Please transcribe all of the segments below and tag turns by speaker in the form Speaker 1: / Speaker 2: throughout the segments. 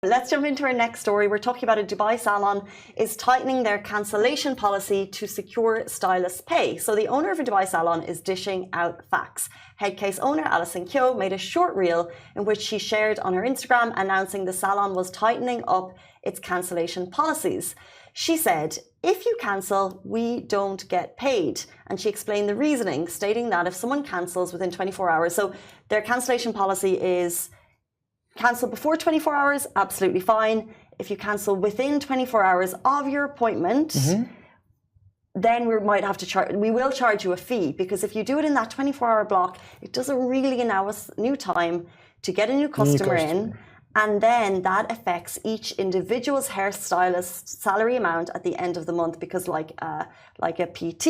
Speaker 1: Let's jump into our next story. We're talking about a Dubai salon is tightening their cancellation policy to secure stylists' pay. So the owner of a Dubai salon is dishing out facts. Head case owner Alison Kyo made a short reel in which she shared on her Instagram announcing the salon was tightening up its cancellation policies. She said, "If you cancel, we don't get paid." And she explained the reasoning, stating that if someone cancels within 24 hours, so their cancellation policy is cancel before 24 hours, absolutely fine. If you cancel within 24 hours of your appointment, then we might have to we will charge you a fee, because if you do it in that 24-hour block, it doesn't really allow us new time to get a new customer in. And then that affects each individual's hairstylist's salary amount at the end of the month, because like a PT,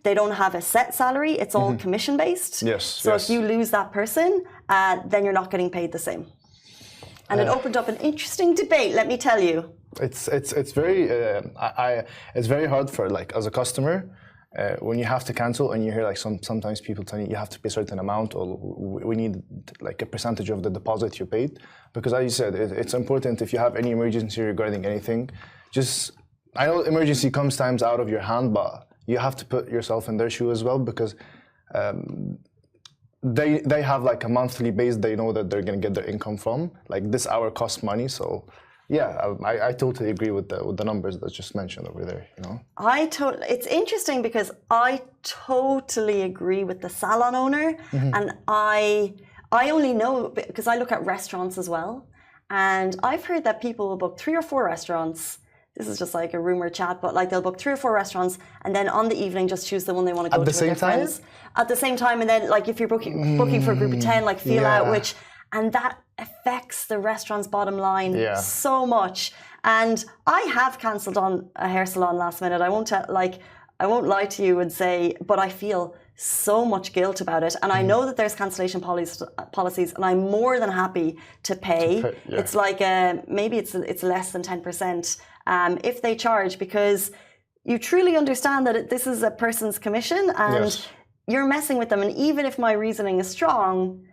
Speaker 1: they don't have a set salary. It's all commission based. So if you lose that person, then you're not getting paid the same. And it opened up an interesting debate, let me tell you.
Speaker 2: It's very hard for, like, as a customer, when you have to cancel and you hear like sometimes people telling you have to pay a certain amount, or we need like a percentage of the deposit you paid. Because as you said, it's important if you have any emergency regarding anything. I know emergency comes times out of your hand, but you have to put yourself in their shoe as well, because they have like a monthly base they know that they're going to get their income from. Like, this hour costs money. So yeah, I totally agree with the numbers that's just mentioned over there, you know.
Speaker 1: It's interesting because I totally agree with the salon owner, and I only know because I look at restaurants as well, and I've heard that people will book 3 or 4 restaurants. This is just like a rumor chat, but like they'll book 3 or 4 restaurants and then on the evening just choose the one they want to go to with their friends. At the same time, and then like if you're booking for a group of 10, like feel out and that affects the restaurant's bottom line so much. And I have cancelled on a hair salon last minute. I won't lie to you and say, but I feel so much guilt about it. And I know that there's cancellation policies, and I'm more than happy to pay. It's like maybe it's less than 10%. If they charge, because you truly understand that this is a person's commission and you're messing with them. And even if my reasoning is strong,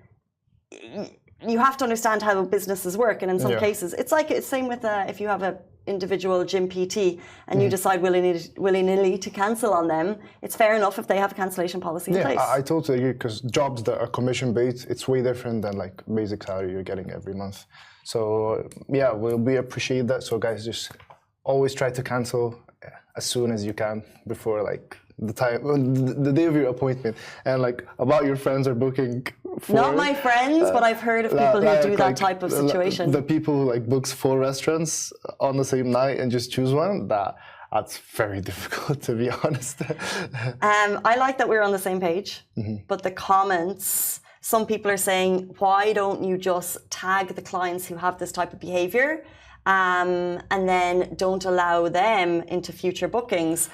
Speaker 1: you have to understand how businesses work. And in some cases, it's same with if you have a individual gym PT and you decide willy-nilly to cancel on them, it's fair enough if they have a cancellation policy in place.
Speaker 2: I totally agree, because jobs that are commission-based, it's way different than like basic salary you're getting every month. So yeah, we appreciate that. So guys, just always try to cancel as soon as you can before like the day of your appointment. And like about your friends are booking for,
Speaker 1: not my friends, but I've heard of people who do that type of situation.
Speaker 2: The people who like books 4 restaurants on the same night and just choose one, that's very difficult, to be honest.
Speaker 1: I like that we're on the same page, but the comments, some people are saying, why don't you just tag the clients who have this type of behavior, and then don't allow them into future bookings?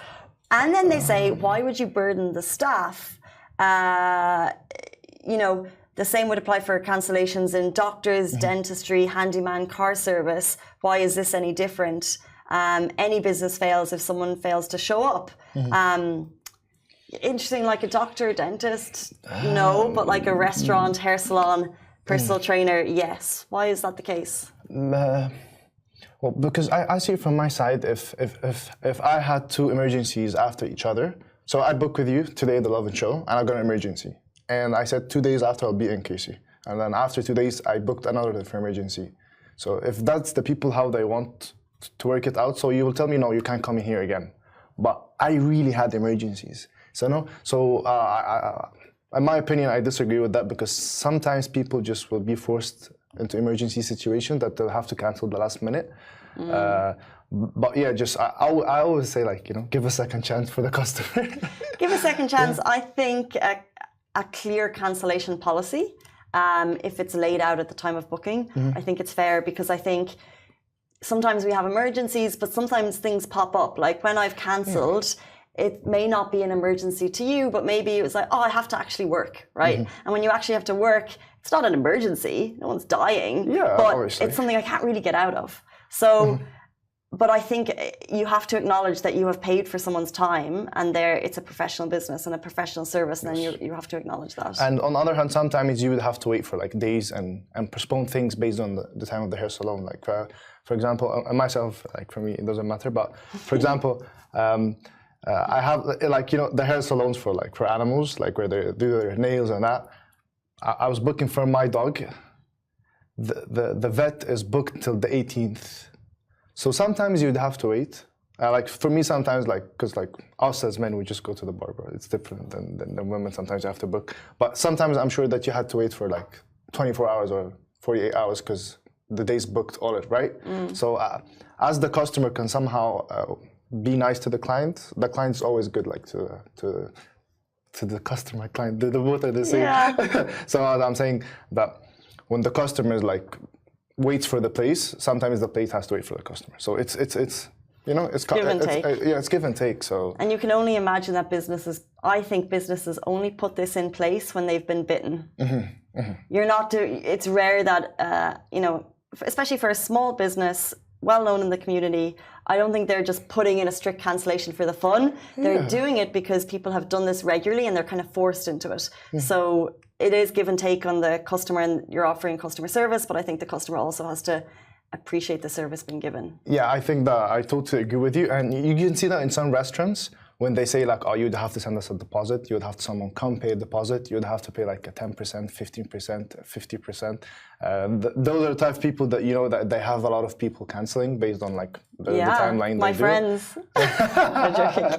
Speaker 1: And then they say, why would you burden the staff? You know, the same would apply for cancellations in doctors, dentistry, handyman, car service. Why is this any different? Any business fails if someone fails to show up. Interesting, like a doctor, dentist, no, but like a restaurant, hair salon, personal trainer, yes. Why is that the case?
Speaker 2: Well, because I see it from my side, if I had 2 emergencies after each other, so I booked with you today the Lovin Show, and I got an emergency. And I said 2 days after I'll be in Casey. And then after 2 days, I booked another different emergency. So if that's the people how they want to work it out, so you will tell me, no, you can't come in here again. But I really had emergencies. So no, so in my opinion, I disagree with that, because sometimes people just will be forced into emergency situation that they'll have to cancel the last minute. But yeah, just I always say, like, you know, give a second chance for the customer.
Speaker 1: Give a second chance. I think a clear cancellation policy, if it's laid out at the time of booking, I think it's fair, because I think sometimes we have emergencies, but sometimes things pop up. Like when I've cancelled, it may not be an emergency to you, but maybe it was like, oh, I have to actually work, right? And when you actually have to work, it's not an emergency. No one's dying, but obviously it's something I can't really get out of. So but I think you have to acknowledge that you have paid for someone's time, and it's a professional business and a professional service, and then you have to acknowledge that.
Speaker 2: And on the other hand, sometimes you would have to wait for like days and postpone things based on the time of the hair salon. Like for example, myself, like for me, it doesn't matter. But for example, I have like, you know, the hair salons for animals, like where they do their nails and that. I was booking for my dog. The vet is booked till the 18th. So sometimes you'd have to wait. Like for me, sometimes like, because like us as men, we just go to the barber. It's different than women. Sometimes you have to book. But sometimes I'm sure that you had to wait for like 24 hours or 48 hours because the day's booked all it, right? So as the customer can somehow be nice to the client's always good, like to the customer, client, the both are the same. Yeah. So I'm saying that when the customer is like, waits for the place, sometimes the place has to wait for the customer. So it's you know, it's
Speaker 1: give and take.
Speaker 2: It's give and take. So
Speaker 1: and you can only imagine that I think businesses only put this in place when they've been bitten. You're not doing. It's rare that you know, especially for a small business, well known in the community. I don't think they're just putting in a strict cancellation for the fun. They're doing it because people have done this regularly and they're kind of forced into it. So it is give and take on the customer, and you're offering customer service, but I think the customer also has to appreciate the service being given.
Speaker 2: Yeah, I think that I totally agree with you. And you can see that in some restaurants when they say like, oh, you'd have to send us a deposit, you'd have someone come pay a deposit, you'd have to pay like a 10%, 15%, 50%. Those are the type of people that, you know, that they have a lot of people canceling based on like the timeline.
Speaker 1: My friends. I'm joking.